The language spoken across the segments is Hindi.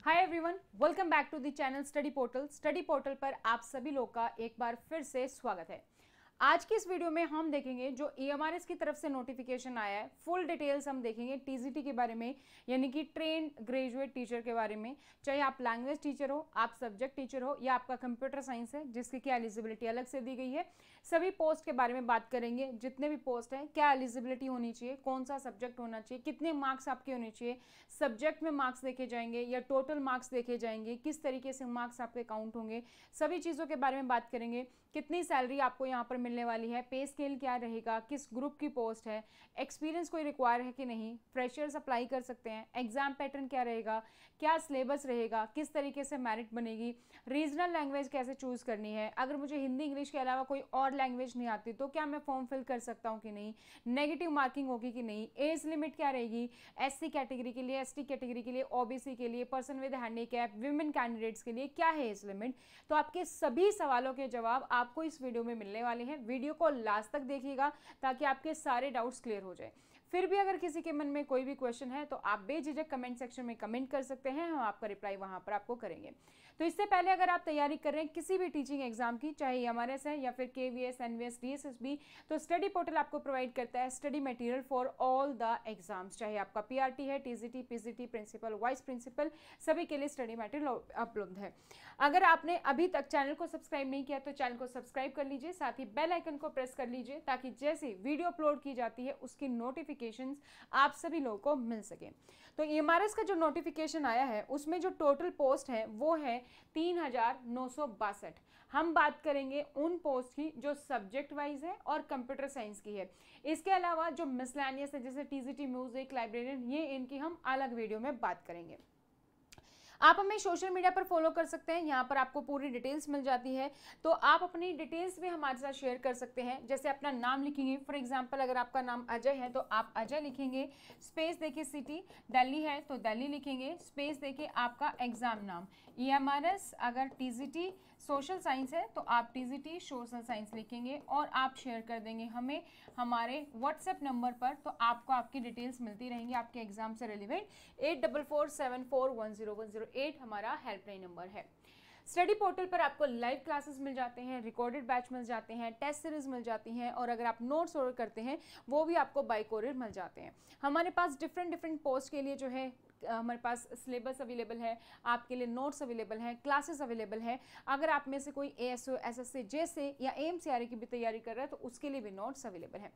Hi everyone, welcome back to the channel study portal. Study portal पर आप सभी लोग का एक बार फिर से स्वागत है। आज की इस वीडियो में हम देखेंगे जो EMRS की तरफ से नोटिफिकेशन आया है, फुल डिटेल्स हम देखेंगे TGT के बारे में, यानी कि ट्रेन ग्रेजुएट टीचर के बारे में। चाहे आप लैंग्वेज टीचर हो, आप सब्जेक्ट टीचर हो, या आपका कंप्यूटर साइंस है जिसकी क्या एलिजिबिलिटी अलग से दी गई है, सभी पोस्ट के बारे में बात करेंगे। जितने भी पोस्ट हैं, क्या एलिजिबिलिटी होनी चाहिए, कौन सा सब्जेक्ट होना चाहिए, कितने मार्क्स आपके होने चाहिए, सब्जेक्ट में मार्क्स देखे जाएंगे या टोटल मार्क्स देखे जाएंगे, किस तरीके से मार्क्स आपके काउंट होंगे, सभी चीज़ों के बारे में बात करेंगे। कितनी सैलरी आपको यहाँ पर मिलने वाली है, पे स्केल क्या रहेगा, किस ग्रुप की पोस्ट है, एक्सपीरियंस कोई रिक्वायर है कि नहीं, फ्रेशर्स अप्लाई कर सकते हैं, एग्जाम पैटर्न क्या रहेगा, क्या सिलेबस रहेगा, किस तरीके से मेरिट बनेगी, रीजनल लैंग्वेज कैसे चूज़ करनी है, अगर मुझे हिंदी इंग्लिश के अलावा कोई और लैंग्वेज नहीं आती तो क्या मैं फॉर्म फिल कर सकता हूँ कि नहीं, नेगेटिव मार्किंग होगी कि नहीं, एज लिमिट क्या रहेगी, SC कैटेगरी के लिए, ST कैटेगरी के लिए, OBC के लिए, person with handicap, women candidates के लिए क्या है एज लिमिट। तो आपके सभी सवालों के जवाब आपको इस वीडियो में मिलने वाले हैं। वीडियो को लास्ट तक देखिएगा ताकि आपके सारे डाउट्स क्लियर हो जाए। फिर भी अगर किसी के मन में कोई भी क्वेश्चन है तो आप बेझिझक कमेंट सेक्शन में कमेंट कर सकते हैं, हम आपका रिप्लाई वहां पर आपको करेंगे। तो इससे पहले अगर आप तैयारी कर रहे हैं किसी भी टीचिंग एग्जाम की, चाहे EMRS है या फिर KVS, NVS, DSSB, तो स्टडी पोर्टल आपको प्रोवाइड करता है study material for all the exams. चाहे आपका PRT है, TGT, PCT, principal, vice principal, सभी के लिए स्टडी मटेरियल उपलब्ध है। अगर आपने अभी तक चैनल को सब्सक्राइब नहीं किया तो चैनल को सब्सक्राइब कर लीजिए, साथ ही बेल आइकन को प्रेस कर लीजिए ताकि जैसे वीडियो अपलोड की जाती है उसकी नोटिफिकेशंस आप सभी लोगों को मिल सके। तो EMRS का जो नोटिफिकेशन आया है उसमें जो टोटल पोस्ट है वो है 3962। हम बात करेंगे उन पोस्ट की जो सब्जेक्ट वाइज है और कंप्यूटर साइंस की है। इसके अलावा जो मिसलेनियस है जैसे TGT, म्यूजिक, लाइब्रेरियन, ये इनकी हम अलग वीडियो में बात करेंगे। आप हमें सोशल मीडिया पर फॉलो कर सकते हैं, यहाँ पर आपको पूरी डिटेल्स मिल जाती है। तो आप अपनी डिटेल्स भी हमारे साथ शेयर कर सकते हैं। जैसे अपना नाम लिखेंगे, फॉर एग्जांपल अगर आपका नाम अजय है तो आप अजय लिखेंगे, स्पेस देके सिटी, दिल्ली है तो दिल्ली लिखेंगे, स्पेस देके आपका एग्जाम नाम, EMRS अगर TGT सोशल साइंस है तो आप TGT सोशल साइंस लिखेंगे और आप शेयर कर देंगे हमें हमारे व्हाट्सएप नंबर पर। तो आपको आपकी डिटेल्स मिलती रहेंगी आपके एग्जाम से रिलेवेंट। 8447410108 हमारा हेल्पलाइन नंबर है। स्टडी पोर्टल पर आपको लाइव क्लासेस मिल जाते हैं, रिकॉर्डेड बैच मिल जाते हैं, टेस्ट सीरीज मिल जाती हैं, और अगर आप नोट्स ऑर्डर करते हैं वो भी आपको बाय कोरियर मिल जाते हैं। हमारे पास डिफरेंट पोस्ट के लिए जो है हमारे पास सिलेबस अवेलेबल है, आपके लिए नोट्स अवेलेबल हैं, क्लासेस अवेलेबल है। अगर आप में से कोई ASO, SSC, JSE या AIMS की भी तैयारी कर रहा है तो उसके लिए भी नोट्स अवेलेबल है।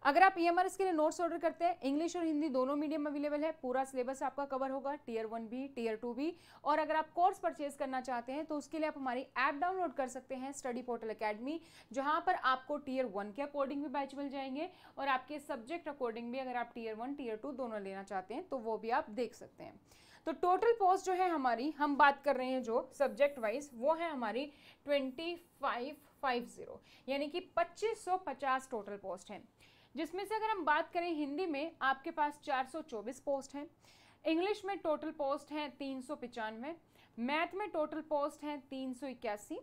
अगर आप EMRS के लिए नोट्स ऑर्डर करते हैं, इंग्लिश और हिंदी दोनों मीडियम अवेलेबल है, पूरा सिलेबस आपका कवर होगा, Tier 1 भी, Tier 2 भी। और अगर आप कोर्स परचेज करना चाहते हैं तो उसके लिए आप हमारी ऐप डाउनलोड कर सकते हैं, स्टडी पोर्टल अकेडमी, जहां पर आपको Tier 1 के अकॉर्डिंग भी बैच मिल जाएंगे और आपके सब्जेक्ट अकॉर्डिंग भी, अगर आप Tier 1, Tier 2 दोनों लेना चाहते हैं तो वो भी आप देख सकते हैं। तो टोटल पोस्ट जो है हमारी, हम बात कर रहे हैं जो सब्जेक्ट वाइज, वो है हमारी 2550, यानी कि 2550 टोटल पोस्ट है। जिसमें से अगर हम बात करें हिंदी में आपके पास 424 पोस्ट हैं, इंग्लिश में टोटल पोस्ट हैं 395, मैथ में टोटल पोस्ट हैं 381,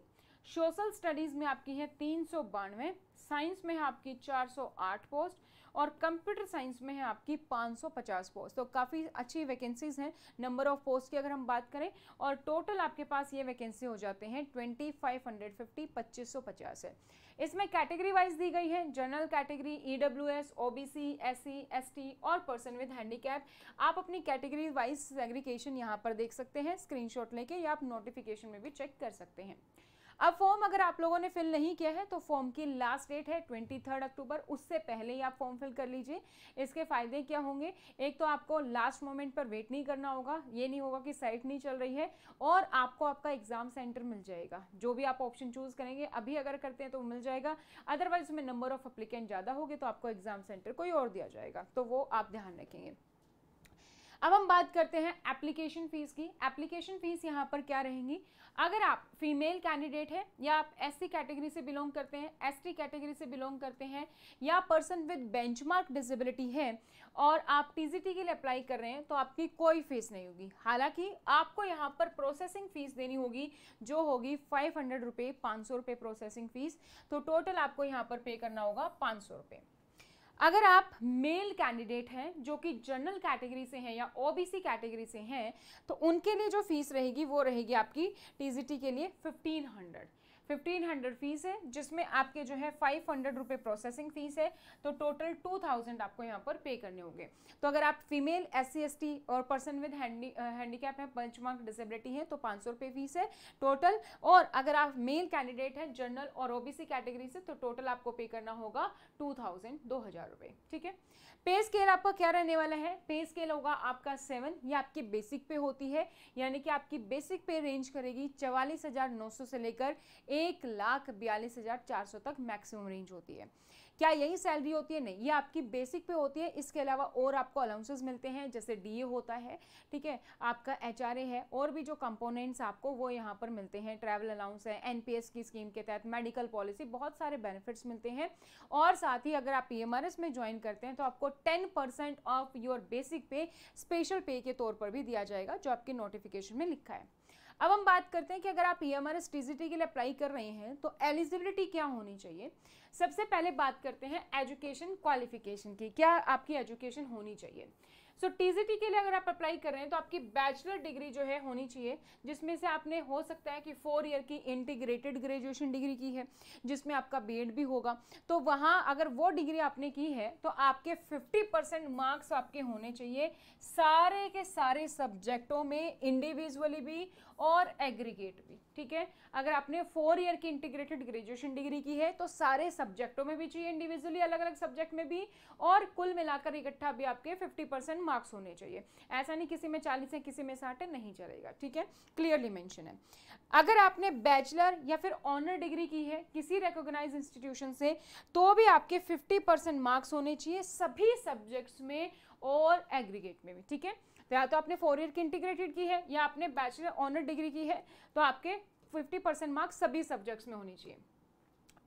सोशल स्टडीज़ में आपकी है 392, साइंस में है आपकी 408 पोस्ट और कंप्यूटर साइंस में है आपकी 550 पोस्ट। तो काफ़ी अच्छी वैकेंसीज हैं नंबर ऑफ पोस्ट की अगर हम बात करें, और टोटल आपके पास ये वैकेंसी हो जाते हैं 2550, 2550 है। इसमें कैटेगरी वाइज दी गई है, general category, EWS, OBC, SC, ST और पर्सन विद हैंडीकैप। आप अपनी कैटेगरी वाइज सेग्रीगेशन यहाँ पर देख सकते हैं स्क्रीनशॉट लेके, या आप नोटिफिकेशन में भी चेक कर सकते हैं। अब फॉर्म अगर आप लोगों ने फिल नहीं किया है तो फॉर्म की लास्ट डेट है 23 अक्टूबर, उससे पहले ही आप फॉर्म फिल कर लीजिए। इसके फायदे क्या होंगे, एक तो आपको लास्ट मोमेंट पर वेट नहीं करना होगा, ये नहीं होगा कि साइट नहीं चल रही है, और आपको आपका एग्जाम सेंटर मिल जाएगा। जो भी आप ऑप्शन चूज करेंगे, अभी अगर करते हैं तो मिल जाएगा, अदरवाइज उसमें नंबर ऑफ अप्लीकेंट ज़्यादा होगी तो आपको एग्जाम सेंटर कोई और दिया जाएगा, तो वो आप ध्यान रखेंगे। अब हम बात करते हैं एप्लीकेशन फीस की। एप्लीकेशन फीस यहाँ पर क्या रहेंगी, अगर आप फीमेल कैंडिडेट है या आप SC कैटेगरी से बिलोंग करते हैं, ST कैटेगरी से बिलोंग करते हैं, या पर्सन विद बेंचमार्क डिसेबिलिटी है और आप TGT के लिए अप्लाई कर रहे हैं तो आपकी कोई फीस नहीं होगी। हालांकि आपको यहाँ पर प्रोसेसिंग फीस देनी होगी जो होगी 500 रुपये, 500 रुपये प्रोसेसिंग फीस। तो टोटल आपको यहाँ पर पे करना होगा 500 रुपये। अगर आप मेल कैंडिडेट हैं जो कि जनरल कैटेगरी से हैं या ओबीसी कैटेगरी से हैं तो उनके लिए जो फीस रहेगी वो रहेगी आपकी टीजीटी के लिए 1500 फीस है, जिसमें आपके जो है 500 रुपये प्रोसेसिंग फीस है, तो टोटल 2000 आपको यहाँ पर पे करने होंगे। तो अगर आप फीमेल SC ST और पर्सन विद हैंडीकैप है, बेंचमार्क डिसेबिलिटी है, तो 500 रुपये फीस है टोटल। और अगर आप मेल कैंडिडेट हैं जनरल और ओबीसी कैटेगरी से तो टोटल आपको पे करना होगा 2000 रुपये। ठीक है। पे स्केल आपका क्या रहने वाला है? पे स्केल होगा आपका 7, ये आपकी बेसिक पे होती है, यानी कि आपकी बेसिक पे रेंज करेगी 44,900 से लेकर 1,42,400 तक मैक्सिमम रेंज होती है। क्या यही सैलरी होती है? नहीं, ये आपकी बेसिक पे होती है। इसके अलावा और आपको अलाउंसेस मिलते हैं, जैसे DA होता है, ठीक है, आपका HRA है, और भी जो कंपोनेंट्स आपको वो यहाँ पर मिलते हैं, ट्रैवल अलाउंस है, NPS की स्कीम के तहत मेडिकल पॉलिसी, बहुत सारे बेनिफिट्स मिलते हैं। और साथ ही अगर आप PMRS में ज्वाइन करते हैं तो आपको 10% ऑफ योर बेसिक पे स्पेशल पे के तौर पर भी दिया जाएगा, जो आपके नोटिफिकेशन में लिखा है। अब हम बात करते हैं कि अगर आप PMRS TGT के लिए अप्लाई कर रहे हैं तो एलिजिबिलिटी क्या होनी चाहिए। सबसे पहले बात करते हैं एजुकेशन क्वालिफिकेशन की, क्या आपकी एजुकेशन होनी चाहिए। सो TGT के लिए अगर आप अप्लाई कर रहे हैं तो आपकी बैचलर डिग्री जो है होनी चाहिए, जिसमें से आपने हो सकता है कि 4 ईयर की इंटीग्रेटेड ग्रेजुएशन डिग्री की है, जिसमें आपका BEd भी होगा। तो वहाँ अगर वो डिग्री आपने की है तो आपके 50% मार्क्स आपके होने चाहिए सारे के सारे सब्जेक्टों में, इंडिविजुअली भी और एग्रीगेट भी। ठीक है। अगर आपने 4 ईयर की इंटीग्रेटेड ग्रेजुएशन डिग्री की है तो सारे सब्जेक्टों में भी चाहिए, इंडिविजुअली अलग अलग सब्जेक्ट में भी, और कुल मिलाकर इकट्ठा भी आपके 50% मार्क्स होने चाहिए। ऐसा नहीं किसी में 40 है किसी में 60 है, नहीं चलेगा। ठीक है, क्लियरली मेंशन है। अगर आपने बैचलर या फिर ऑनर डिग्री की है किसी रिकॉग्नाइज्ड इंस्टीट्यूशन से तो भी आपके 50% मार्क्स होने चाहिए सभी सब्जेक्ट्स में और एग्रीगेट में भी। ठीक है, या तो आपने 4 ईयर की इंटीग्रेटेड की है या आपने बैचलर ऑनर डिग्री की है तो आपके 50% मार्क्स सभी सब्जेक्ट्स में होनी चाहिए।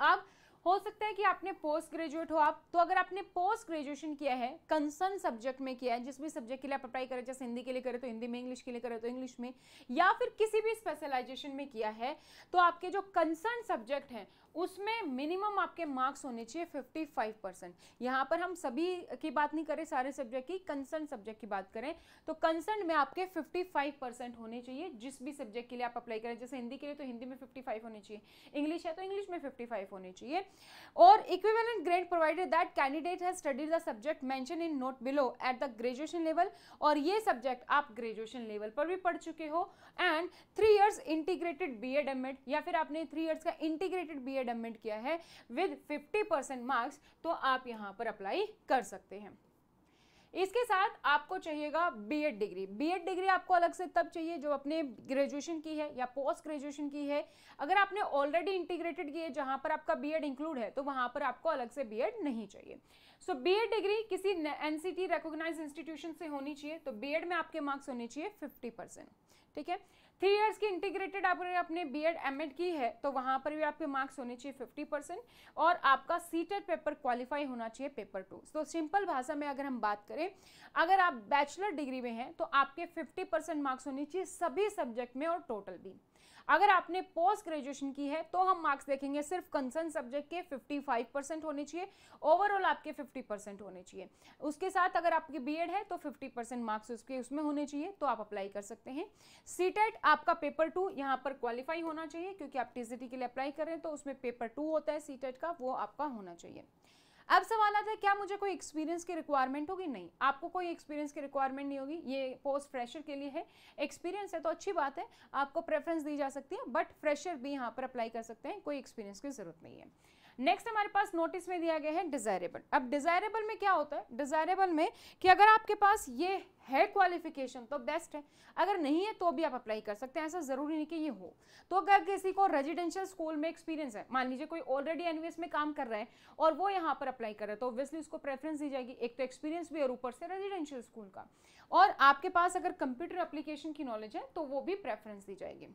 अब हो सकता है कि आपने पोस्ट ग्रेजुएट हो आप, तो अगर आपने पोस्ट ग्रेजुएशन किया है कंसर्न सब्जेक्ट में किया है, जिस भी सब्जेक्ट के लिए आप अप्लाई करें, जैसे हिंदी के लिए करें तो हिंदी में, इंग्लिश के लिए करें तो इंग्लिश में, या फिर किसी भी स्पेशलाइजेशन में किया है, तो आपके जो कंसर्न सब्जेक्ट हैं उसमें मिनिमम आपके मार्क्स होने चाहिए 55%। यहाँ पर हम सभी की बात नहीं करें, सारे सब्जेक्ट की, कंसर्न सब्जेक्ट की बात करें तो कंसर्न में आपके 55% होने चाहिए जिस भी सब्जेक्ट के लिए आप अप्लाई करें। जैसे हिंदी के लिए तो हिंदी में 55 होने चाहिए, इंग्लिश है तो इंग्लिश में 55 होने चाहिए। और equivalent grade provided that candidate has studied the subject mention in note below at the graduation level, और ये सब्जेक्ट आप ग्रेजुएशन लेवल पर भी पढ़ चुके हो, and 3 years integrated BEd MAd, या फिर आपने 3 इयर्स का इंटीग्रेटेड BEd MAd किया है विद 50% मार्क्स, तो आप यहां पर अप्लाई कर सकते हैं। इसके साथ आपको चाहिएगा BEd डिग्री। BEd डिग्री आपको अलग से तब चाहिए जो अपने ग्रेजुएशन की है या पोस्ट ग्रेजुएशन की है। अगर आपने ऑलरेडी इंटीग्रेटेड की है जहां पर आपका BEd इंक्लूड है तो वहां पर आपको अलग से BEd नहीं चाहिए। सो BEd डिग्री किसी NCT रिकॉग्नाइज्ड इंस्टीट्यूशन से होनी चाहिए, तो BEd में आपके मार्क्स होने चाहिए 50%। ठीक है। 3 इयर्स की इंटीग्रेटेड आपने अपने BEd MAd की है तो वहां पर भी आपके मार्क्स होने चाहिए 50%, और आपका CTET पेपर क्वालिफाई होना चाहिए पेपर 2। तो सिंपल भाषा में अगर हम बात करें, अगर आप बैचलर डिग्री में हैं तो आपके 50% मार्क्स होने चाहिए सभी सब्जेक्ट में और टोटल भी। अगर आपने पोस्ट ग्रेजुएशन की है तो हम मार्क्स देखेंगे सिर्फ कंसर्न सब्जेक्ट के 55% होने चाहिए, ओवरऑल आपके 50% होने चाहिए। उसके साथ अगर आपकी BEd है तो 50% मार्क्स उसमें होने चाहिए, तो आप अप्लाई कर सकते हैं। CTET आपका पेपर 2 यहाँ पर क्वालिफाई होना चाहिए, क्योंकि आप TGT के लिए अप्लाई कर रहे हैं तो उसमें पेपर 2 होता है CTET का, वो आपका होना चाहिए। अब सवाल आता है क्या मुझे कोई एक्सपीरियंस की रिक्वायरमेंट होगी? नहीं, आपको कोई एक्सपीरियंस की रिक्वायरमेंट नहीं होगी, ये पोस्ट फ्रेशर के लिए है। एक्सपीरियंस है तो अच्छी बात है, आपको प्रेफरेंस दी जा सकती है, बट फ्रेशर भी यहाँ पर अप्लाई कर सकते हैं, कोई एक्सपीरियंस की जरूरत नहीं है। नेक्स्ट हमारे पास नोटिस में दिया गया है डिजायरेबल। अब डिजायरेबल में क्या होता है? डिजायरेबल में कि अगर आपके पास ये है क्वालिफिकेशन तो बेस्ट है, अगर नहीं है तो भी आप अप्लाई कर सकते हैं, ऐसा जरूरी नहीं कि ये हो। तो अगर किसी को रेजिडेंशियल स्कूल में एक्सपीरियंस है, मान लीजिए कोई ऑलरेडी NVS में काम कर रहा है और वो यहाँ पर अप्लाई कर रहा है, तो ऑब्वियसली उसको प्रेफरेंस दी जाएगी, एक तो एक्सपीरियंस भी और ऊपर से रेजिडेंशियल स्कूल का, और आपके पास अगर कंप्यूटर एप्लीकेशन की नॉलेज है तो वो भी प्रेफरेंस दी जाएगी।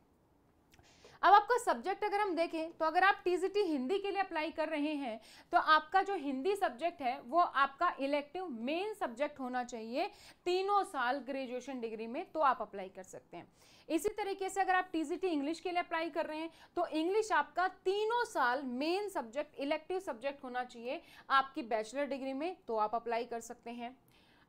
अब आपका सब्जेक्ट अगर हम देखें तो अगर आप टीजीटी हिंदी के लिए अप्लाई कर रहे हैं तो आपका जो हिंदी सब्जेक्ट है वो आपका इलेक्टिव मेन सब्जेक्ट होना चाहिए तीनों साल ग्रेजुएशन डिग्री में, तो आप अप्लाई कर सकते हैं। इसी तरीके से अगर आप टीजीटी इंग्लिश के लिए अप्लाई कर रहे हैं तो इंग्लिश आपका तीनों साल मेन सब्जेक्ट इलेक्टिव सब्जेक्ट होना चाहिए आपकी बैचलर डिग्री में, तो आप अप्लाई कर सकते हैं।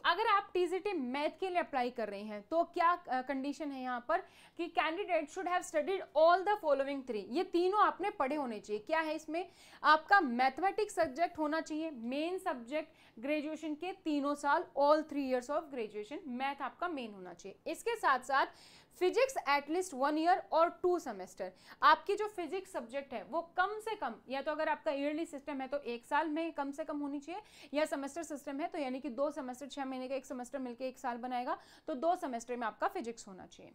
अगर आप टीजीटी मैथ के लिए अप्लाई कर रहे हैं तो क्या कंडीशन है यहाँ पर कि candidate should have studied all the following 3, ये तीनों आपने पढ़े होने चाहिए। क्या है इसमें, आपका मैथमेटिक्स सब्जेक्ट होना चाहिए मेन सब्जेक्ट ग्रेजुएशन के तीनों साल, all 3 years of graduation math आपका मेन होना चाहिए। इसके साथ साथ फिजिक्स एटलीस्ट 1 ईयर और 2 सेमेस्टर, आपकी जो फिजिक्स सब्जेक्ट है वो कम से कम, या तो अगर आपका ईयरली सिस्टम है तो 1 साल में कम से कम होनी चाहिए, या सेमेस्टर सिस्टम है तो यानी कि 2 सेमेस्टर 6 महीने का एक सेमेस्टर मिलकर 1 साल बनाएगा, तो 2 सेमेस्टर में आपका फिजिक्स होना चाहिए।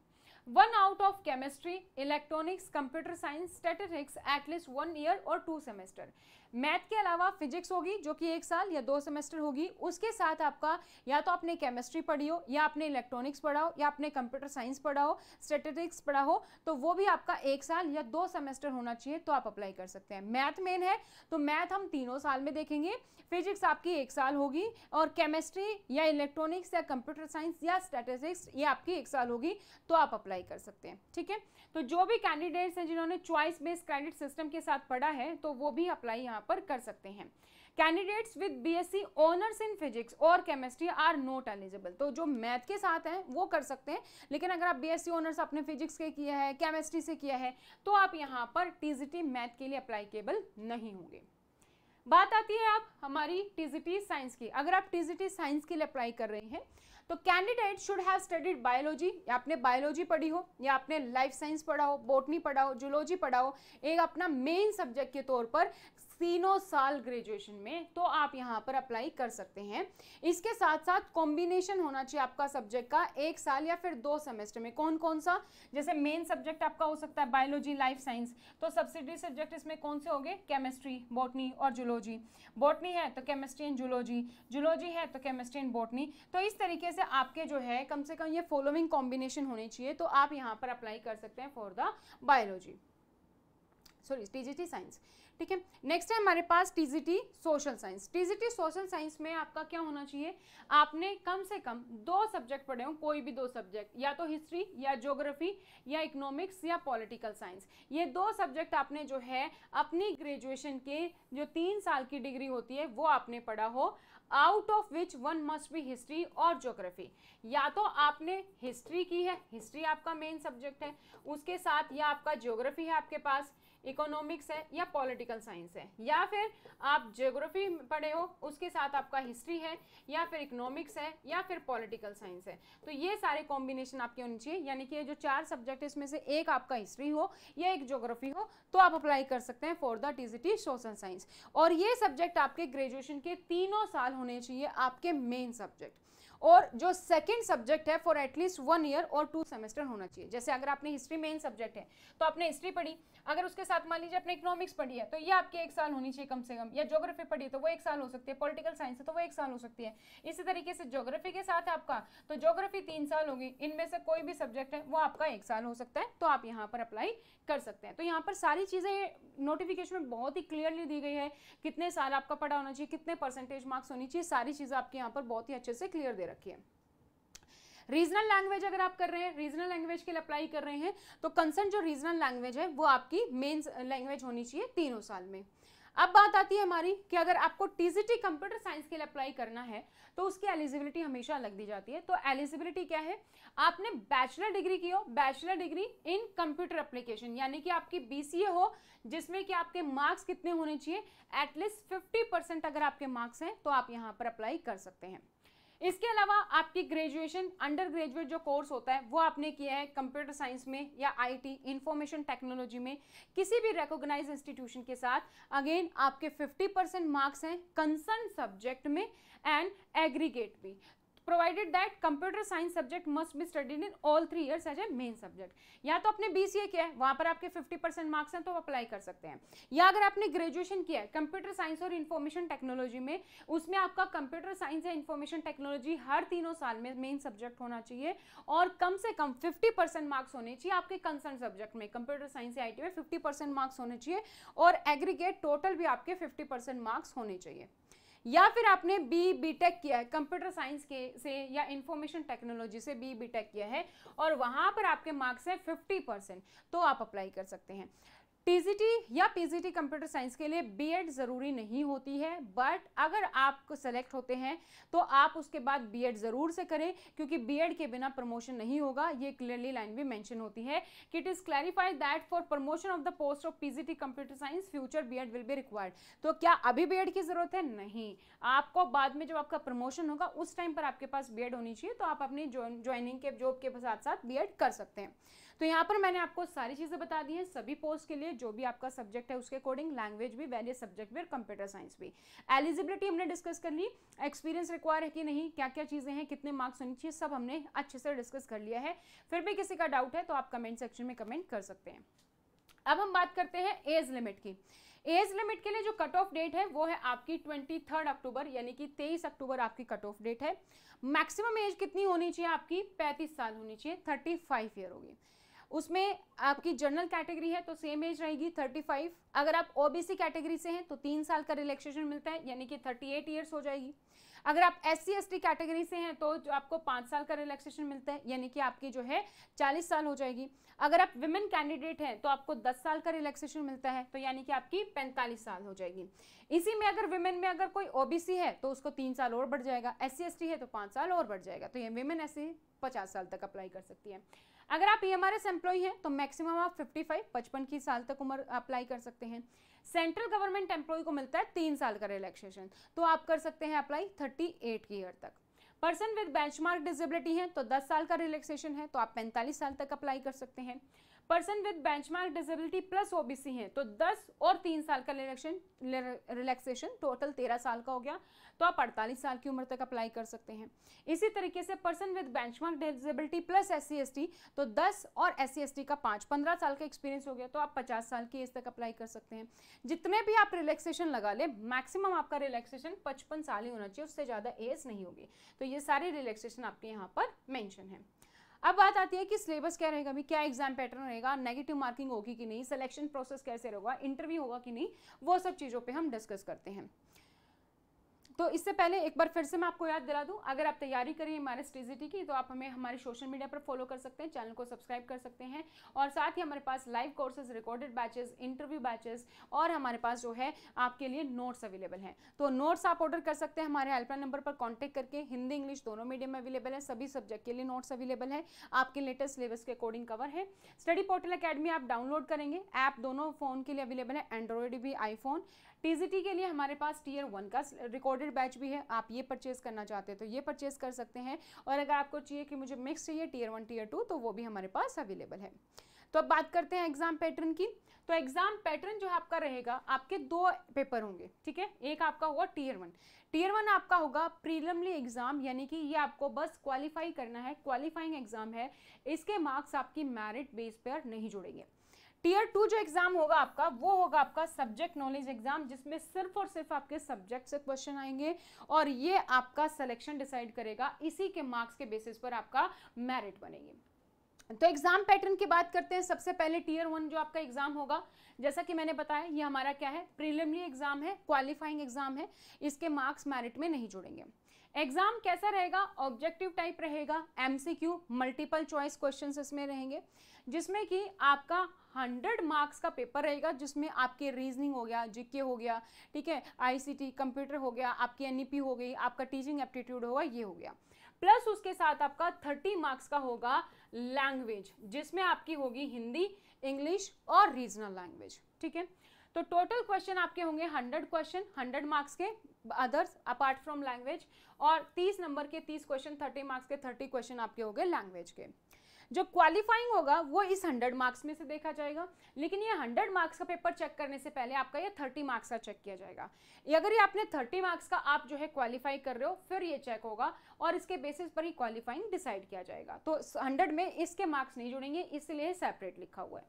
1 out of chemistry, electronics, computer science, statistics at least 1 year और 2 सेमेस्टर। मैथ के अलावा फिजिक्स होगी जो कि 1 साल या 2 सेमेस्टर होगी, उसके साथ आपका या तो आपने केमिस्ट्री पढ़ी हो, या आपने इलेक्ट्रॉनिक्स पढ़ा हो, या आपने कंप्यूटर साइंस पढ़ा हो, स्टैटिस्टिक्स पढ़ा हो, तो वो भी आपका 1 साल या 2 सेमेस्टर होना चाहिए, तो आप अप्लाई कर सकते हैं। मैथ मेन है तो मैथ हम तीनों साल में देखेंगे, फिजिक्स आपकी 1 साल होगी, और केमिस्ट्री या इलेक्ट्रॉनिक्स या कंप्यूटर साइंस या स्टैटिस्टिक्स ये आपकी 1 साल होगी, तो आप अप्लाई कर सकते हैं। ठीक है, तो जो भी कैंडिडेट्स हैं जिन्होंने चॉइस बेस्ड क्रेडिट सिस्टम के साथ पढ़ा है तो वो भी अप्लाई यहाँ पर कर सकते हैं। Candidates with BSc honours in physics और केमिस्ट्री आर नॉट एलिजिबल, तो जो मैथ के साथ हैं वो कर सकते हैं, लेकिन अगर आप बीएससी ऑनर्स अपने फिजिक्स के किया है, केमिस्ट्री से किया है, तो आप यहाँ पर टीजीटी मैथ के लिए अप्लाईकेबल नहीं होंगे। बात आती है अब हमारी टीजीटी साइंस की। अगर आप टीजीटी साइंस के लिए अप्लाई कर रहे हैं तो candidate should have studied biology, या आपने बायोलॉजी पढ़ी हो, या आपने लाइफ साइंस पढ़ा हो, बॉटनी पढ़ा हो, जूलॉजी पढ़ा हो, एक अपना मेन सब्जेक्ट के तौर पर तीनों साल ग्रेजुएशन में, तो आप यहाँ पर अप्लाई कर सकते हैं। इसके साथ साथ कॉम्बिनेशन होना चाहिए आपका सब्जेक्ट का 1 साल या फिर 2 सेमेस्टर में। कौन कौन सा, जैसे मेन सब्जेक्ट आपका हो सकता है बायोलॉजी, लाइफ साइंस, तो सब्सिडरी सब्जेक्ट इसमें कौन से होंगे, केमिस्ट्री, बॉटनी और जूलॉजी। बॉटनी है तो केमिस्ट्री एंड जूलॉजी, जूलॉजी है तो केमिस्ट्री एंड बॉटनी। तो इस तरीके से आपके जो है कम से कम ये फॉलोइंग कॉम्बिनेशन होने चाहिए, तो आप यहाँ पर अप्लाई कर सकते हैं for the biology, sorry TGT science. ठीक है, नेक्स्ट है हमारे पास TGT social science. TGT social science में आपका क्या होना चाहिए, आपने कम से कम 2 सब्जेक्ट पढ़े हो, कोई भी 2 सब्जेक्ट, या तो हिस्ट्री या ज्योग्राफी या इकोनॉमिक्स या पॉलिटिकल साइंस, ये 2 सब्जेक्ट आपने जो है अपनी ग्रेजुएशन के जो 3 साल की डिग्री होती है वो आपने पढ़ा हो, out of which 1 must be history और ज्योग्राफी। या तो आपने हिस्ट्री की है, हिस्ट्री आपका मेन सब्जेक्ट है, उसके साथ या आपका ज्योग्राफी है आपके पास, इकोनॉमिक्स है या पॉलिटिकल साइंस है, या फिर आप ज्योग्राफी पढ़े हो उसके साथ आपका हिस्ट्री है या फिर इकोनॉमिक्स है या फिर पॉलिटिकल साइंस है। तो ये सारे कॉम्बिनेशन आपके होने चाहिए, यानी कि ये जो 4 सब्जेक्ट है इसमें से एक आपका हिस्ट्री हो या एक ज्योग्राफी हो, तो आप अप्लाई कर सकते हैं for the TGT social science. और ये सब्जेक्ट आपके ग्रेजुएशन के तीनों साल होने चाहिए आपके मेन सब्जेक्ट, और जो सेकंड सब्जेक्ट है फॉर एटलीस्ट 1 ईयर और 2 सेमेस्टर होना चाहिए। जैसे अगर आपने हिस्ट्री मेन सब्जेक्ट है तो आपने हिस्ट्री पढ़ी, अगर उसके साथ मान लीजिए आपने इकोनॉमिक्स पढ़ी है तो ये आपके 1 साल होनी चाहिए कम से कम, या ज्योग्राफी पढ़ी है तो वो 1 साल हो सकती है, पॉलिटिकल साइंस है तो वो 1 साल हो सकती है। इसी तरीके से ज्योग्राफी के साथ आपका तो ज्योग्राफी 3 साल होगी, इनमें से कोई भी सब्जेक्ट है वो आपका 1 साल हो सकता है, तो आप यहाँ पर अप्लाई कर सकते हैं। तो यहाँ पर सारी चीज़ें नोटिफिकेशन में बहुत ही क्लियरली दी गई है, कितने साल आपका पढ़ा होना चाहिए, कितने परसेंटेज मार्क्स होनी चाहिए, सारी चीज़ें आपके यहाँ पर बहुत ही अच्छे से क्लियर दे रखी है। रीजनल लैंग्वेज अगर आप कर रहे हैं, रीजनल लैंग्वेज के लिए अप्लाई कर रहे हैं तो कंसर्न जो रीजनल लैंग्वेज है वो आपकी मेन लैंग्वेज होनी चाहिए तीनों साल में। अब बात आती है हमारी कि अगर आपको टीजीटी कंप्यूटर साइंस के लिए अप्लाई करना है तो उसकी एलिजिबिलिटी हमेशा अलग दी जाती है। तो एलिजिबिलिटी क्या है, आपने बैचलर डिग्री की हो, bachelor degree in computer application, यानी कि आपकी बीसीए हो जिसमें कि आपके मार्क्स कितने होने चाहिए, एटलीस्ट 50% अगर आपके मार्क्स हैं तो आप यहाँ पर अप्लाई कर सकते हैं। इसके अलावा आपकी ग्रेजुएशन अंडर ग्रेजुएट जो कोर्स होता है वो आपने किया है कंप्यूटर साइंस में या आईटी इंफॉर्मेशन टेक्नोलॉजी में किसी भी रिकॉग्नाइज्ड इंस्टीट्यूशन के साथ, अगेन आपके 50% मार्क्स हैं कंसर्न सब्जेक्ट में एंड एग्रीगेट भी। Provided that computer science subject must be studied in all 3 years as a main subject. या तो आपने BCA किया है, वहां पर आपके 50% मार्क्स हैं तो अप्लाई कर सकते हैं, या अगर आपने ग्रेजुएशन किया है कंप्यूटर साइंस और इंफॉर्मेशन टेक्नोलॉजी में, उसमें आपका कंप्यूटर साइंस या इंफॉर्मेशन टेक्नोलॉजी हर तीनों साल में मेन सब्जेक्ट होना चाहिए और कम से कम 50% मार्क्स होने चाहिए आपके कंसर्न सब्जेक्ट में। कंप्यूटर साइंस या IT में 50% मार्क्स होने चाहिए और एग्रीगेट टोटल भी आपके 50% मार्क्स होने चाहिए। या फिर आपने BTech किया है कंप्यूटर साइंस के से या इंफॉर्मेशन टेक्नोलॉजी से BTech किया है और वहां पर आपके मार्क्स है 50%, तो आप अप्लाई कर सकते हैं। TCT या PGT कंप्यूटर साइंस के लिए B.Ed जरूरी नहीं होती है, बट अगर आप सेलेक्ट होते हैं तो आप उसके बाद B.Ed जरूर से करें, क्योंकि B.Ed के बिना प्रमोशन नहीं होगा। ये क्लियरली लाइन भी मेंशन होती है कि it is clarified that for promotion of the post of PGT computer science future B.Ed will be required. तो क्या अभी B.Ed की जरूरत है? नहीं, आपको बाद में जब आपका प्रमोशन होगा उस टाइम पर आपके पास B.Ed होनी चाहिए, तो आप अपनी ज्वाइनिंग के जॉब के साथ साथ B.Ed कर सकते हैं। तो यहाँ पर मैंने आपको सारी चीजें बता दी हैं सभी पोस्ट के लिए, जो भी आपका सब्जेक्ट है उसके अकॉर्डिंग, लैंग्वेज भी, वेरियस सब्जेक्ट भी और कंप्यूटर साइंस भी। एलिजिबिलिटी हमने डिस्कस कर ली, एक्सपीरियंस रिक्वायर है कि नहीं, क्या क्या चीजें हैं, कितने मार्क्स होने चाहिए, सब हमने अच्छे से डिस्कस कर लिया है। फिर भी किसी का डाउट है तो आप कमेंट सेक्शन में कमेंट कर सकते हैं। अब हम बात करते हैं एज लिमिट की। एज लिमिट के लिए जो कट ऑफ डेट है वो है आपकी 23 अक्टूबर, यानी कि 23 अक्टूबर आपकी कट ऑफ डेट है। मैक्सिमम एज कितनी होनी चाहिए आपकी? 35 साल होनी चाहिए, 35 ईयर होगी। उसमें आपकी जनरल कैटेगरी है तो सेम एज रहेगी 35। अगर आप OBC कैटेगरी से हैं तो 3 साल का रिलैक्सेशन मिलता है, यानी कि 38 ईयर्स हो जाएगी। अगर आप SC/ST कैटेगरी से हैं तो जो आपको 5 साल का रिलैक्सेशन मिलता है, यानी कि आपकी जो है 40 साल हो जाएगी। अगर आप विमेन कैंडिडेट हैं तो आपको 10 साल का रिलैक्सेशन मिलता है, तो यानी कि आपकी 45 साल हो जाएगी। इसी में अगर विमेन में अगर कोई OBC है तो उसको 3 साल और बढ़ जाएगा, SC/ST है तो 5 साल और बढ़ जाएगा, तो ये विमेन SC 50 साल तक अप्लाई कर सकती है। अगर आप EMRS एम्प्लॉय हैं तो मैक्सिमम आप 55 की साल तक उम्र अप्लाई कर सकते हैं। सेंट्रल गवर्नमेंट एम्प्लॉय को मिलता है 3 साल का रिलैक्सेशन, तो आप कर सकते हैं अप्लाई 38 ईयर तक। पर्सन विद बेंचमार्क डिसेबिलिटी है तो 10 साल का रिलैक्सेशन है, तो आप 45 साल तक अप्लाई कर सकते हैं। Person with benchmark disability plus OBC है तो 10 और 3 साल का रिलैक्सेशन टोटल 13 साल का हो गया, तो आप 48 साल की उम्र तक अप्लाई कर सकते हैं। इसी तरीके से person with benchmark disability plus SC/ST तो 10 और SC/ST का 15 साल का एक्सपीरियंस हो गया, तो आप 50 साल की एज तक अप्लाई कर सकते हैं। जितने भी आप रिलैक्सेशन लगा ले, मैक्सिमम आपका रिलैक्सेशन 55 साल ही होना चाहिए, उससे ज़्यादा एज नहीं होगी। तो ये सारे रिलैक्सेशन आपके यहाँ पर मेंशन है। अब बात आती है कि सिलेबस क्या रहेगा, भी क्या एग्जाम पैटर्न रहेगा, नेगेटिव मार्किंग होगी कि नहीं, सिलेक्शन प्रोसेस कैसे होगा, इंटरव्यू होगा कि नहीं, वो सब चीज़ों पे हम डिस्कस करते हैं। तो इससे पहले एक बार फिर से मैं आपको याद दिला दूं, अगर आप तैयारी करें EMRS TCT की तो आप हमें हमारे सोशल मीडिया पर फॉलो कर सकते हैं, चैनल को सब्सक्राइब कर सकते हैं, और साथ ही हमारे पास live courses, recorded batches, interview batches और हमारे पास जो है आपके लिए नोट्स अवेलेबल हैं। तो नोट्स आप ऑर्डर कर सकते हैं हमारे हेल्पलाइन नंबर पर कॉन्टैक्ट करके। हिंदी इंग्लिश दोनों मीडियम में अवेलेबल है, सभी सब्जेक्ट के लिए नोट्स अवेलेबल है, आपके लेटेस्ट सिलेबस के अकॉर्डिंग कवर है। स्टडी पोर्टल अकेडमी आप डाउनलोड करेंगे, ऐप दोनों फोन के लिए अवेलेबल है, एंड्रॉयड भी, आईफोन। TCT के लिए हमारे पास Tier 1 का रिकॉर्डेड बैच भी है, आप ये परचेज करना चाहते हैं तो ये परचेज कर सकते हैं, और अगर आपको चाहिए कि मुझे मिक्स चाहिए Tier 1 Tier 2 तो वो भी हमारे पास अवेलेबल है। तो अब बात करते हैं एग्जाम पैटर्न की। तो एग्जाम पैटर्न जो आपका रहेगा, आपके 2 पेपर होंगे, ठीक है। एक आपका होगा Tier 1। Tier 1 आपका होगा प्रीलिमिनरी एग्जाम, यानी कि ये आपको बस क्वालिफाई करना है, क्वालिफाइंग एग्जाम है, इसके मार्क्स आपकी मेरिट बेस पर नहीं जुड़ेंगे। Tier 2 जो एग्जाम होगा आपका, वो होगा आपका सब्जेक्ट नॉलेज एग्जाम, जिसमें सिर्फ और सिर्फ आपके सब्जेक्ट से क्वेश्चन आएंगे और ये आपका सिलेक्शन डिसाइड करेगा, इसी के मार्क्स के बेसिस पर आपका मेरिट बनेगी। तो एग्जाम पैटर्न की बात करते हैं। सबसे पहले Tier 1 जो आपका एग्जाम होगा, जैसा कि मैंने बताया, ये हमारा क्या है, प्रीलिमिनरी एग्जाम है, क्वालिफाइंग एग्जाम है, इसके मार्क्स मेरिट में नहीं जुड़ेंगे। एग्जाम कैसा रहेगा, ऑब्जेक्टिव टाइप रहेगा, MCQ मल्टीपल चॉइस क्वेश्चंस इसमें रहेंगे, जिसमें कि आपका 100 मार्क्स का पेपर रहेगा, जिसमें आपके रीजनिंग हो गया, GK हो गया, ठीक है, ICT कंप्यूटर हो गया, आपकी NEP हो गई, आपका टीचिंग एप्टीट्यूड होगा, ये हो गया। प्लस उसके साथ आपका 30 मार्क्स का होगा लैंग्वेज, जिसमें आपकी होगी हिंदी, इंग्लिश और रीजनल लैंग्वेज, ठीक है। तो टोटल क्वेश्चन आपके होंगे 100 क्वेश्चन, 100 मार्क्स के अदर्स अपार्ट फ्रॉम लैंग्वेज, और 30 नंबर के 30 क्वेश्चन, 30 मार्क्स के 30 क्वेश्चन आपके हो गए लैंग्वेज के। जो क्वालिफाइंग होगा वो इस 100 मार्क्स में से देखा जाएगा, लेकिन ये 100 मार्क्स का पेपर चेक करने से पहले आपका ये 30 मार्क्स का चेक किया जाएगा। अगर ये आपने 30 मार्क्स का आप जो है क्वालिफाई कर रहे हो, फिर ये चेक होगा और इसके बेसिस पर ही क्वालिफाइंग डिसाइड किया जाएगा। तो 100 में इसके मार्क्स नहीं जुड़ेंगे, इसलिए सेपरेट लिखा हुआ है।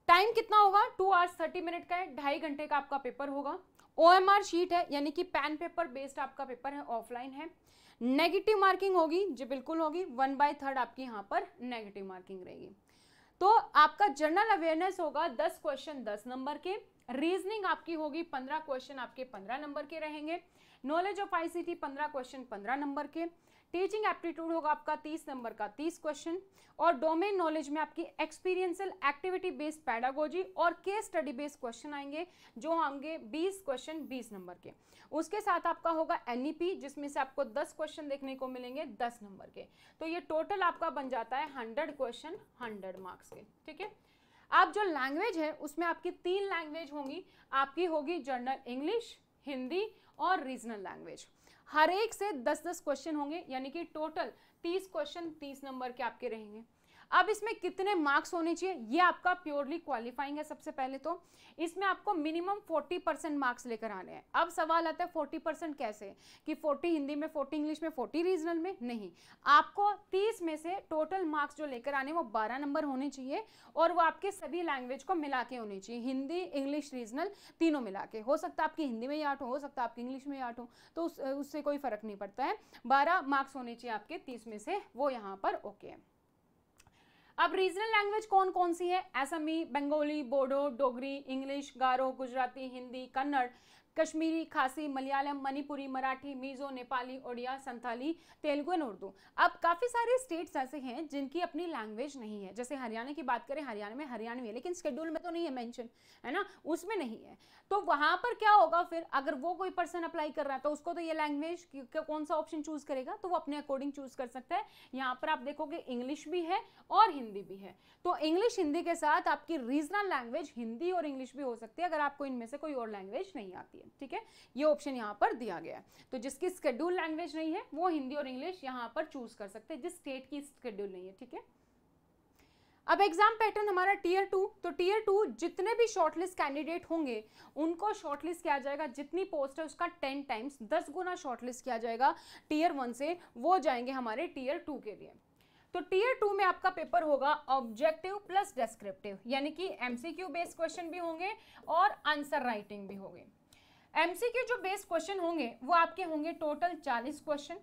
टाइम कितना होगा, 2 आवर्स 30 मिनट का है, 2.5 घंटे का आपका पेपर होगा। OMR शीट है, यानी कि पेन पेपर बेस्ड आपका पेपर है, ऑफलाइन है। नेगेटिव मार्किंग होगी जी, बिल्कुल होगी, 1/3 आपकी यहाँ पर नेगेटिव मार्किंग रहेगी। तो आपका जनरल अवेयरनेस होगा 10 क्वेश्चन 10 नंबर के, रीजनिंग आपकी होगी 15 क्वेश्चन आपके 15 नंबर के रहेंगे, knowledge of ICT 15 question 15 number के, टीचिंग एप्टीट्यूड होगा आपका 30 नंबर का 30 क्वेश्चन, और डोमेन नॉलेज में आपकी एक्सपीरियंशियल एक्टिविटी बेस्ड पैडागोजी और केस स्टडी बेस्ड क्वेश्चन आएंगे, जो होंगे 20 क्वेश्चन 20 नंबर के। उसके साथ आपका होगा NEP, जिसमें से आपको 10 क्वेश्चन देखने को मिलेंगे 10 नंबर के। तो ये टोटल आपका बन जाता है 100 क्वेश्चन 100 मार्क्स के, ठीक है। आप जो लैंग्वेज है उसमें आपकी 3 लैंग्वेज होंगी, आपकी होगी जनरल इंग्लिश, हिंदी और रीजनल लैंग्वेज। हर एक से 10-10 क्वेश्चन होंगे, यानी कि टोटल 30 क्वेश्चन 30 नंबर के आपके रहेंगे। अब इसमें कितने मार्क्स होने चाहिए, ये आपका प्योरली क्वालिफाइंग है। सबसे पहले तो इसमें आपको मिनिमम 40% मार्क्स लेकर आने हैं। अब सवाल आता है 40% कैसे, कि 40 हिंदी में, 40 इंग्लिश में, 40 रीजनल में, नहीं। आपको 30 में से टोटल मार्क्स जो लेकर आने वो 12 नंबर होने चाहिए, और वो आपके सभी लैंग्वेज को मिला के होने चाहिए, हिंदी इंग्लिश रीजनल तीनों मिला के। हो सकता है आपकी हिंदी में 8 हो सकता है आपकी इंग्लिश में 8 हो, तो उससे कोई फर्क नहीं पड़ता है। 12 मार्क्स होने चाहिए आपके 30 में से, वो यहाँ पर ओके है। अब रीजनल लैंग्वेज कौन कौन सी है, असमी, बंगाली, बोडो, डोगरी, इंग्लिश, गारो, गुजराती, हिंदी, कन्नड़, कश्मीरी, खासी, मलयालम, मणिपुरी, मराठी, मिजो, नेपाली, ओडिया, संथाली, तेलुगु एंड उर्दू। अब काफ़ी सारे स्टेट्स ऐसे हैं जिनकी अपनी लैंग्वेज नहीं है। जैसे हरियाणा की बात करें, हरियाणा में हरियाणवी है, लेकिन शेड्यूल में तो नहीं है मेंशन, है ना, उसमें नहीं है। तो वहाँ पर क्या होगा फिर, अगर वो कोई पर्सन अप्लाई कर रहा है तो उसको तो ये लैंग्वेज कौन सा ऑप्शन चूज करेगा, तो वो अपने अकॉर्डिंग चूज कर सकता है। यहाँ पर आप देखोगे इंग्लिश भी है और हिंदी भी है, तो इंग्लिश हिंदी के साथ आपकी रीजनल लैंग्वेज हिंदी और इंग्लिश भी हो सकती है, अगर आपको इनमें से कोई और लैंग्वेज नहीं आती है, ठीक है। ये ऑप्शन यहाँ पर दिया गया है। तो जिसकी शेड्यूल लैंग्वेज नहीं है वो हिंदी और इंग्लिश यहाँ पर चूज कर सकते हैं, जिस स्टेट की शेड्यूल नहीं है, ठीक है। अब एग्जाम पैटर्न हमारा टीयर 2, तो टीयर 2 जितने भी शॉर्टलिस्ट कैंडिडेट होंगे उनको शॉर्टलिस्ट किया जाएगा, जितनी पोस्ट है उसका 10 टाइम्स 10 गुना शॉर्टलिस्ट किया जाएगा टीयर 1 से, वो जाएंगे हमारे टीयर 2 के लिए। तो टीयर 2 में आपका पेपर होगा ऑब्जेक्टिव प्लस डिस्क्रिप्टिव, यानी कि MCQ बेस्ड क्वेश्चन भी होंगे और आंसर राइटिंग भी होंगे। MCQ जो बेस्ड क्वेश्चन होंगे वो आपके होंगे टोटल 40 क्वेश्चन,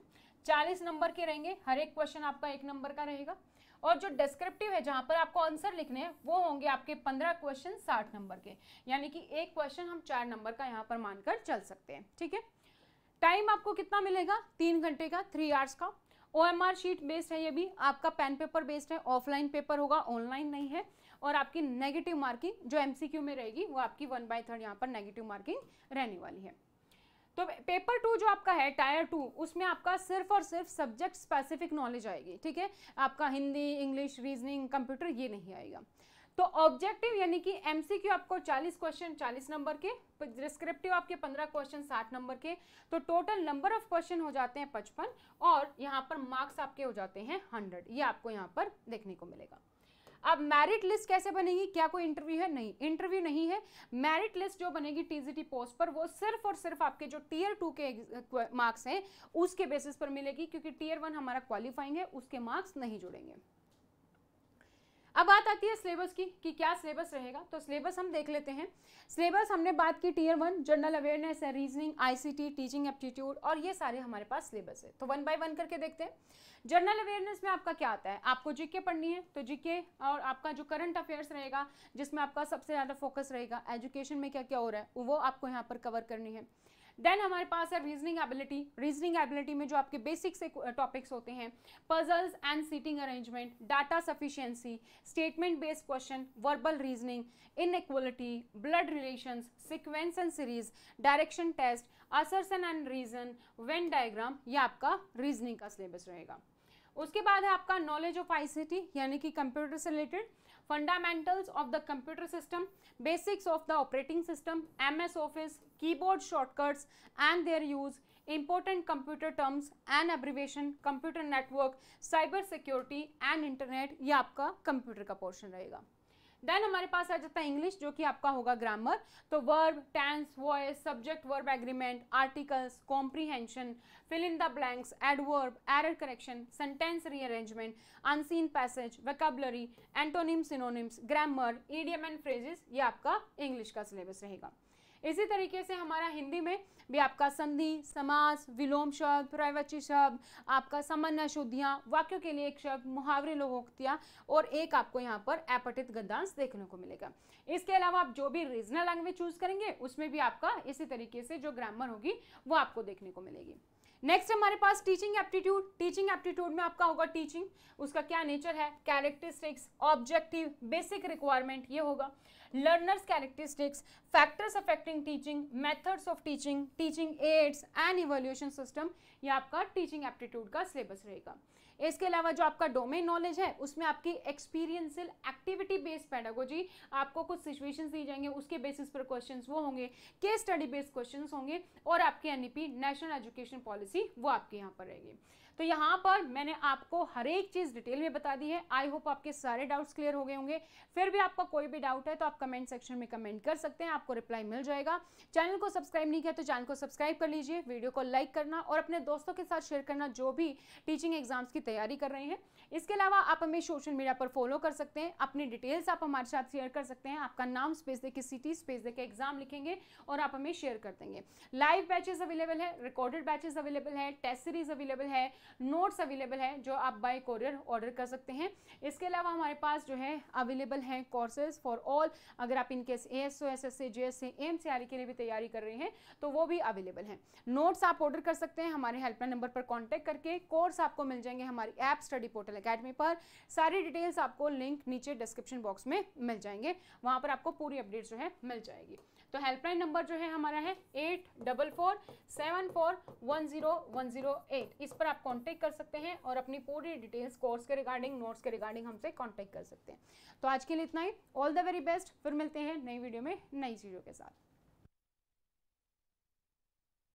40 नंबर के रहेंगे, हर एक क्वेश्चन आपका 1 नंबर का रहेगा। और जो डिस्क्रिप्टिव है, जहां पर आपको आंसर लिखने हैं, वो होंगे आपके 15 क्वेश्चन 60 नंबर के, यानी कि एक क्वेश्चन हम 4 नंबर का यहाँ पर मानकर चल सकते हैं, ठीक है। टाइम आपको कितना मिलेगा, 3 घंटे का, 3 आवर्स का। OMR शीट बेस्ड है, ये भी आपका पेन पेपर बेस्ड है, ऑफलाइन पेपर होगा, ऑनलाइन नहीं है। और आपकी नेगेटिव मार्किंग जो MCQ में रहेगी वो आपकी 1/3 यहाँ पर नेगेटिव मार्किंग रहने वाली है। तो पेपर 2 जो आपका है टायर 2, उसमें आपका सिर्फ और सिर्फ सब्जेक्ट स्पेसिफिक नॉलेज आएगी, ठीक है। आपका हिंदी, इंग्लिश, रीजनिंग, कंप्यूटर ये नहीं आएगा। तो ऑब्जेक्टिव यानी कि MCQ आपको 40 क्वेश्चन 40 नंबर के, डिस्क्रिप्टिव आपके 15 क्वेश्चन 60 नंबर के, तो टोटल नंबर ऑफ क्वेश्चन हो जाते हैं 55, और यहाँ पर मार्क्स आपके हो जाते हैं 100। ये आपको यहाँ पर देखने को मिलेगा। अब मेरिट लिस्ट कैसे बनेगी, क्या कोई इंटरव्यू है, नहीं, इंटरव्यू नहीं है। मेरिट लिस्ट जो बनेगी TGT पोस्ट पर, वो सिर्फ और सिर्फ आपके जो टीयर 2 के मार्क्स हैं उसके बेसिस पर मिलेगी, क्योंकि टीयर 1 हमारा क्वालिफाइंग है, उसके मार्क्स नहीं जुड़ेंगे। अब बात आती है सिलेबस की कि क्या सिलेबस रहेगा, तो सिलेबस हम देख लेते हैं। सिलेबस हमने बात की टीयर 1 जनरल अवेयरनेस है, रीजनिंग, ICT, टीचिंग एप्टीट्यूड, और ये सारे हमारे पास सिलेबस है। तो 1 बाय 1 करके देखते हैं। जनरल अवेयरनेस में आपका क्या आता है, आपको जीके पढ़नी है, तो जीके और आपका जो करंट अफेयर्स रहेगा, जिसमें आपका सबसे ज़्यादा फोकस रहेगा, एजुकेशन में क्या क्या हो रहा है वो आपको यहाँ पर कवर करनी है। देन हमारे पास है रीजनिंग एबिलिटी। रीजनिंग एबिलिटी में जो आपके बेसिक से टॉपिक्स होते हैं, puzzles and seating arrangement, data sufficiency, statement based question, verbal reasoning, inequality, blood relations, sequence and series, direction test, assertion and reason, venn diagram, ये आपका रीजनिंग का सिलेबस रहेगा। उसके बाद है आपका नॉलेज ऑफ ICT, यानी कि कंप्यूटर से related, fundamentals of the computer system, basics of the operating system, MS office, keyboard shortcuts and their use, important computer terms and abbreviation, computer network, cyber security and internet, ये आपका कंप्यूटर का पोर्शन रहेगा। देन हमारे पास आ जाता है इंग्लिश, जो कि आपका होगा ग्रामर। तो verb, tense, voice, subject verb agreement, articles, comprehension, fill in the blanks, adverb, error correction, sentence rearrangement, unseen passage, vocabulary, antonym, synonyms, grammar, idiom and phrases, ये आपका इंग्लिश का सिलेबस रहेगा। इसी तरीके से हमारा हिंदी में भी आपका संधि, समास, विलोम शब्द, प्रवचि शब्द, आपका समन्वय शुद्धियां, वाक्यों के लिए एक शब्द, मुहावरे, लोकोक्तियां और एक आपको यहाँ पर अपठित गद्यांश देखने को मिलेगा। इसके अलावा आप जो भी रीजनल लैंग्वेज चूज करेंगे उसमें भी आपका इसी तरीके से जो ग्रामर होगी वो आपको देखने को मिलेगी। नेक्स्ट हमारे पास टीचिंग एप्टीट्यूड। टीचिंग एप्टीट्यूड में आपका होगा टीचिंग, उसका क्या नेचर है, कैरेक्टरिस्टिक्स, ऑब्जेक्टिव, बेसिक रिक्वायरमेंट, ये होगा। Learners characteristics, factors affecting teaching, methods of teaching, teaching ads and evaluation system, ये आपका टीचिंग एप्टीट्यूड का सिलेबस रहेगा। इसके अलावा जो आपका डोमेन नॉलेज है उसमें आपकी एक्सपीरियंशियल एक्टिविटी बेस्ड पेडागोजी, आपको कुछ सिचुएशंस दी जाएंगे, उसके बेसिस पर क्वेश्चंस वो होंगे, केस स्टडी बेस्ड क्वेश्चंस होंगे और आपकी एनईपी नेशनल एजुकेशन पॉलिसी वो आपके यहाँ पर रहेगी। तो यहाँ पर मैंने आपको हर एक चीज़ डिटेल में बता दी है। आई होप आपके सारे डाउट्स क्लियर हो गए होंगे। फिर भी आपका कोई भी डाउट है तो आप कमेंट सेक्शन में कमेंट कर सकते हैं, आपको रिप्लाई मिल जाएगा। चैनल को सब्सक्राइब नहीं किया तो चैनल को सब्सक्राइब कर लीजिए, वीडियो को लाइक करना और अपने दोस्तों के साथ शेयर करना जो भी टीचिंग एग्जाम्स की तैयारी कर रहे हैं। इसके अलावा आप हमें सोशल मीडिया पर फॉलो कर सकते हैं, अपनी डिटेल्स आप हमारे साथ शेयर कर सकते हैं। आपका नाम स्पेस देके, सिटी स्पेस देके एग्जाम लिखेंगे और आप हमें शेयर कर देंगे। लाइव बैचेस अवेलेबल है, रिकॉर्डेड बैचेस अवेलेबल है, टेस्ट सीरीज अवेलेबल है, नोट्स अवेलेबल है जो आप बाय कोरियर ऑर्डर कर सकते हैं। इसके अलावा हमारे पास जो है अवेलेबल है कोर्सेज फॉर ऑल, अगर आप इनकेस एएसओ, एसएससी, जेएससी, एमसीआरई के लिए भी तैयारी कर रहे हैं तो वो भी अवेलेबल है। नोट्स आप ऑर्डर कर सकते हैं हमारे हेल्पलाइन नंबर पर कॉन्टैक्ट करके। कोर्स आपको मिल जाएंगे हमारी ऐप स्टडी पोर्टल एकेडमी पर। सारी डिटेल्स आपको लिंक नीचे डिस्क्रिप्शन बॉक्स में मिल जाएंगे, वहां पर आपको पूरी अपडेट जो है मिल जाएगी। तो हेल्पलाइन नंबर जो है हमारा है 8447410108, इस पर आप कांटेक्ट कर सकते हैं और अपनी पूरी डिटेल्स कोर्स के रिगार्डिंग, नोट्स के रिगार्डिंग हमसे कांटेक्ट कर सकते हैं। तो आज के लिए इतना ही। ऑल द वेरी बेस्ट, फिर मिलते हैं नई वीडियो में नई चीज़ों के साथ।